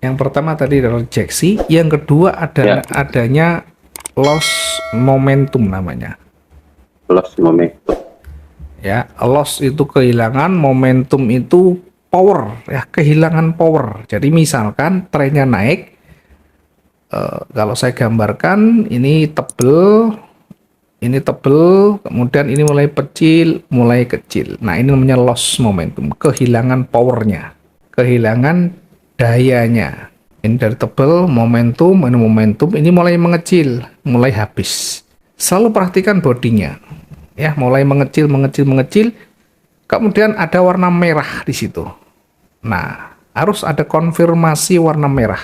Yang pertama tadi rejeksi, yang kedua adanya loss momentum namanya. Loss momentum. Ya, loss itu kehilangan, momentum itu power, ya kehilangan power. Jadi misalkan trennya naik, kalau saya gambarkan ini tebel, kemudian ini mulai kecil. Nah, ini namanya loss momentum, kehilangan powernya, kehilangan dayanya. Ini dari tebel, ini mulai mengecil, mulai habis. Selalu perhatikan bodinya, ya, mulai mengecil, kemudian ada warna merah di situ. Nah, harus ada konfirmasi warna merah.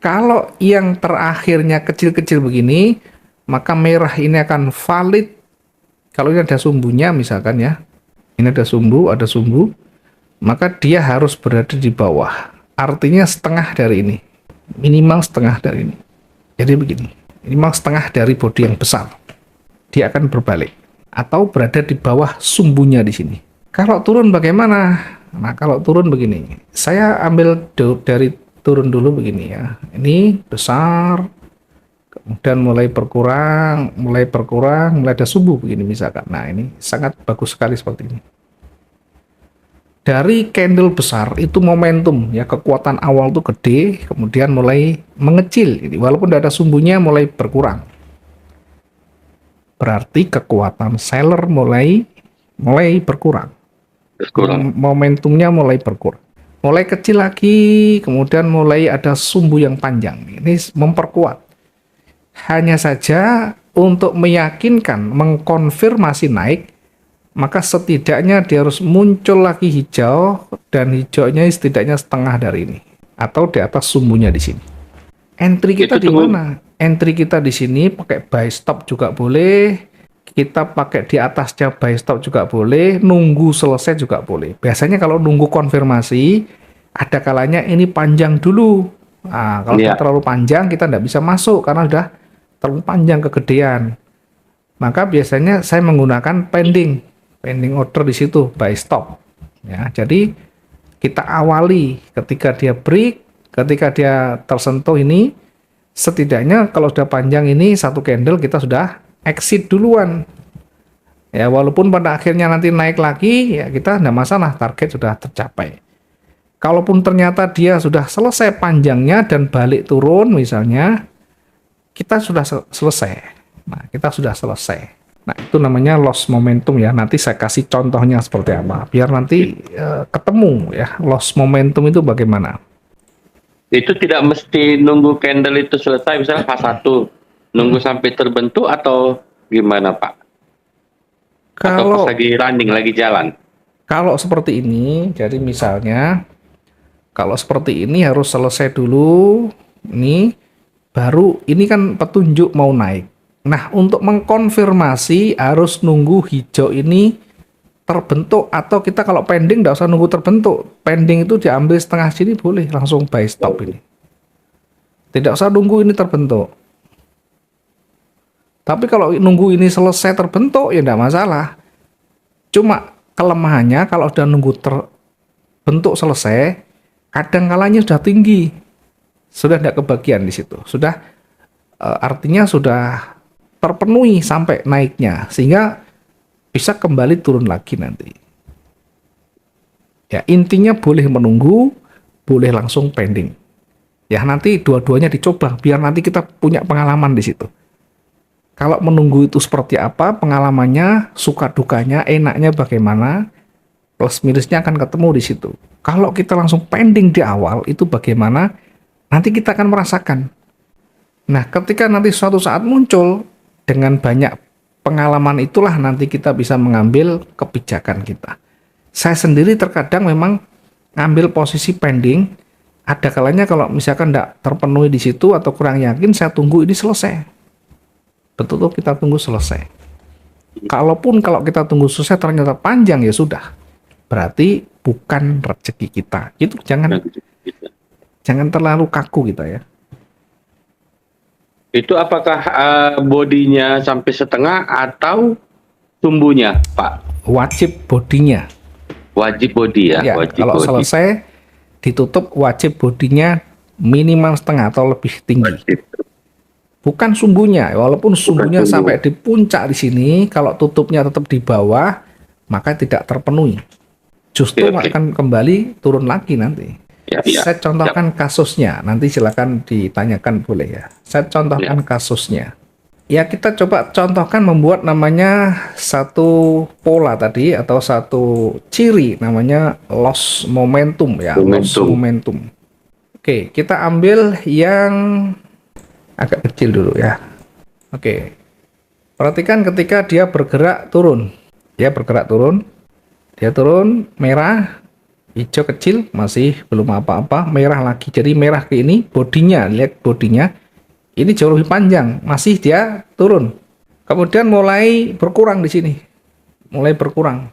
Kalau yang terakhirnya kecil-kecil begini, maka merah ini akan valid. Kalau ini ada sumbunya misalkan ya, ini ada sumbu, maka dia harus berada di bawah. Artinya setengah dari ini, minimal setengah dari ini. Jadi begini, minimal setengah dari bodi yang besar. Dia akan berbalik atau berada di bawah sumbunya di sini. Kalau turun bagaimana? Nah, kalau turun begini, saya ambil dari turun dulu begini ya. Ini besar, kemudian mulai berkurang, mulai ada sumbu begini misalkan. Nah, ini sangat bagus sekali seperti ini. Dari candle besar itu momentum ya, kekuatan awal tuh gede, kemudian mulai mengecil. Ini walaupun tidak ada sumbunya mulai berkurang. Berarti kekuatan seller mulai berkurang. Momentumnya mulai berkurang. Mulai kecil lagi, kemudian mulai ada sumbu yang panjang. Ini memperkuat. Hanya saja untuk meyakinkan, mengkonfirmasi naik, maka setidaknya dia harus muncul lagi hijau, dan hijaunya setidaknya setengah dari ini atau di atas sumbunya di sini. Entry kita di mana? Entry kita di sini pakai buy stop juga boleh, kita pakai di atasnya buy stop juga boleh, nunggu selesai juga boleh. Biasanya kalau nunggu konfirmasi, ada kalanya ini panjang dulu. Nah, kalau terlalu panjang kita tidak bisa masuk karena sudah terlalu panjang kegedean. Maka biasanya saya menggunakan pending order di situ, buy stop. Ya, jadi kita awali ketika dia break, ketika dia tersentuh ini, setidaknya kalau sudah panjang ini satu candle kita sudah exit duluan. Ya, walaupun pada akhirnya nanti naik lagi, ya kita tidak masalah, target sudah tercapai. Kalaupun ternyata dia sudah selesai panjangnya dan balik turun misalnya, kita sudah selesai. Nah, kita sudah selesai. Nah, itu namanya loss momentum ya. Nanti saya kasih contohnya seperti apa, biar nanti ketemu ya, loss momentum itu bagaimana. Itu tidak mesti nunggu candle itu selesai, misalnya H1, nunggu sampai terbentuk atau gimana Pak? Atau pas lagi running, lagi jalan? Kalau seperti ini, jadi misalnya, kalau seperti ini harus selesai dulu, ini baru, ini kan petunjuk mau naik. Nah, untuk mengkonfirmasi harus nunggu hijau ini terbentuk, atau kita kalau pending nggak usah nunggu terbentuk. Pending itu diambil setengah sini boleh, langsung buy stop ini. Tidak usah nunggu ini terbentuk. Tapi kalau nunggu ini selesai terbentuk ya nggak masalah. Cuma kelemahannya kalau udah nunggu terbentuk selesai, kadang kalanya sudah tinggi, sudah tidak kebagian di situ. Sudah artinya sudah terpenuhi sampai naiknya, sehingga bisa kembali turun lagi nanti. Ya, intinya boleh menunggu, boleh langsung pending. Ya, nanti dua-duanya dicoba biar nanti kita punya pengalaman di situ. Kalau menunggu itu seperti apa pengalamannya, suka dukanya, enaknya bagaimana, plus minusnya akan ketemu di situ. Kalau kita langsung pending di awal itu bagaimana, nanti kita akan merasakan. Nah, ketika nanti suatu saat muncul, dengan banyak pengalaman itulah nanti kita bisa mengambil kebijakan kita. Saya sendiri terkadang memang ngambil posisi pending, ada kalanya kalau misalkan tidak terpenuhi di situ atau kurang yakin, saya tunggu ini selesai. Betul-betul kita tunggu selesai. Kalaupun kalau kita tunggu selesai ternyata panjang, ya sudah. Berarti bukan rezeki kita. Itu jangan terlalu kaku kita ya. Itu apakah bodinya sampai setengah atau sumbunya, Pak? Wajib bodinya. Wajib bodi ya? Ya, wajib kalau body. Selesai ditutup, wajib bodinya minimal setengah atau lebih tinggi. Bukan sumbunya, walaupun sumbunya sampai di puncak di sini, kalau tutupnya tetap di bawah, maka tidak terpenuhi. Justru akan kembali turun lagi nanti. Saya contohkan kasusnya, nanti silakan ditanyakan boleh ya. Saya contohkan kasusnya. Ya, kita coba contohkan membuat namanya satu pola tadi atau satu ciri namanya loss momentum ya, loss momentum. Oke, kita ambil yang agak kecil dulu ya. Oke. Perhatikan ketika dia bergerak turun. Dia bergerak turun. Dia turun merah, hijau kecil, masih belum apa-apa, merah lagi. Jadi merah ke ini bodinya, lihat bodinya. Ini jauh lebih panjang, masih dia turun. Kemudian mulai berkurang di sini. Mulai berkurang.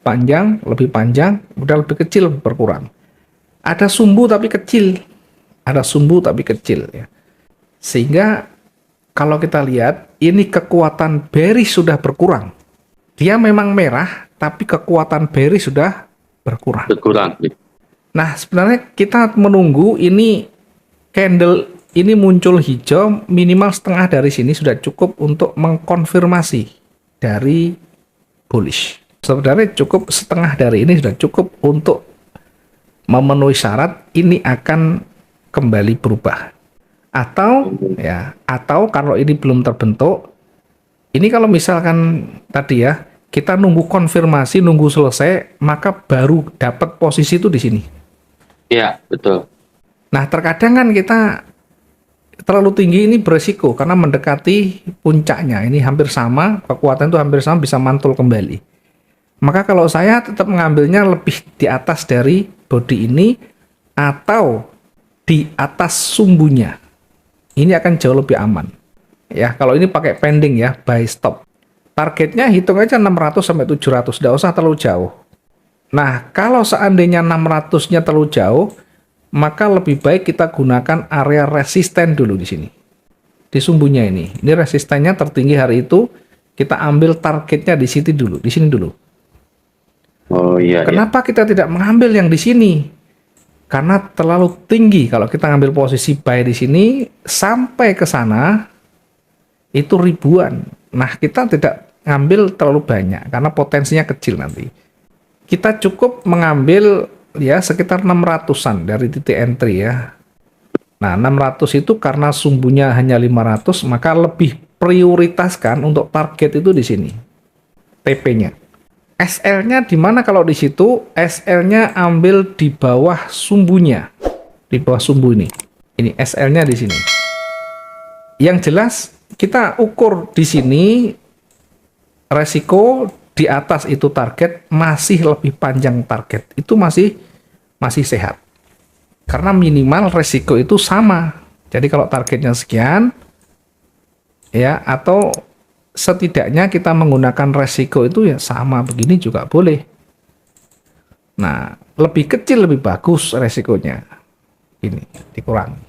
Panjang, udah lebih kecil berkurang. Ada sumbu tapi kecil. Ada sumbu tapi kecil ya. Sehingga kalau kita lihat ini kekuatan bearish sudah berkurang. Dia memang merah tapi kekuatan bearish sudah berkurang. Nah, sebenarnya kita menunggu ini candle ini muncul hijau minimal setengah dari sini sudah cukup untuk mengkonfirmasi dari bullish. Sebenarnya cukup setengah dari ini sudah cukup untuk memenuhi syarat ini akan kembali berubah. Atau kalau ini belum terbentuk, ini kalau misalkan tadi ya kita nunggu konfirmasi, nunggu selesai, maka baru dapat posisi itu di sini. Iya, betul. Nah, terkadang kan kita terlalu tinggi ini beresiko karena mendekati puncaknya. Ini hampir sama, kekuatan itu hampir sama, bisa mantul kembali. Maka kalau saya tetap mengambilnya lebih di atas dari body ini atau di atas sumbunya. Ini akan jauh lebih aman. Ya, kalau ini pakai pending ya, buy stop. Targetnya hitung aja 600 sampai 700, tidak usah terlalu jauh. Nah, kalau seandainya 600-nya terlalu jauh, maka lebih baik kita gunakan area resisten dulu di sini. Di sumbunya ini. Ini resistennya tertinggi hari itu, kita ambil targetnya di sini dulu, Oh iya. Kenapa kita tidak mengambil yang di sini? Karena terlalu tinggi. Kalau kita ngambil posisi buy di sini sampai ke sana itu ribuan. Nah, kita tidak ngambil terlalu banyak karena potensinya kecil nanti. Kita cukup mengambil ya sekitar 600-an dari titik entry ya. Nah, 600 itu karena sumbunya hanya 500, maka lebih prioritaskan untuk target itu di sini. TP-nya. SL-nya di mana kalau di situ? SL-nya ambil di bawah sumbunya. Di bawah sumbu ini. Ini SL-nya di sini. Yang jelas kita ukur di sini resiko di atas itu target masih lebih panjang target. Itu masih sehat. Karena minimal resiko itu sama. Jadi kalau targetnya sekian ya atau setidaknya kita menggunakan resiko itu ya sama begini juga boleh. Nah, lebih kecil lebih bagus resikonya. Ini dikurangi.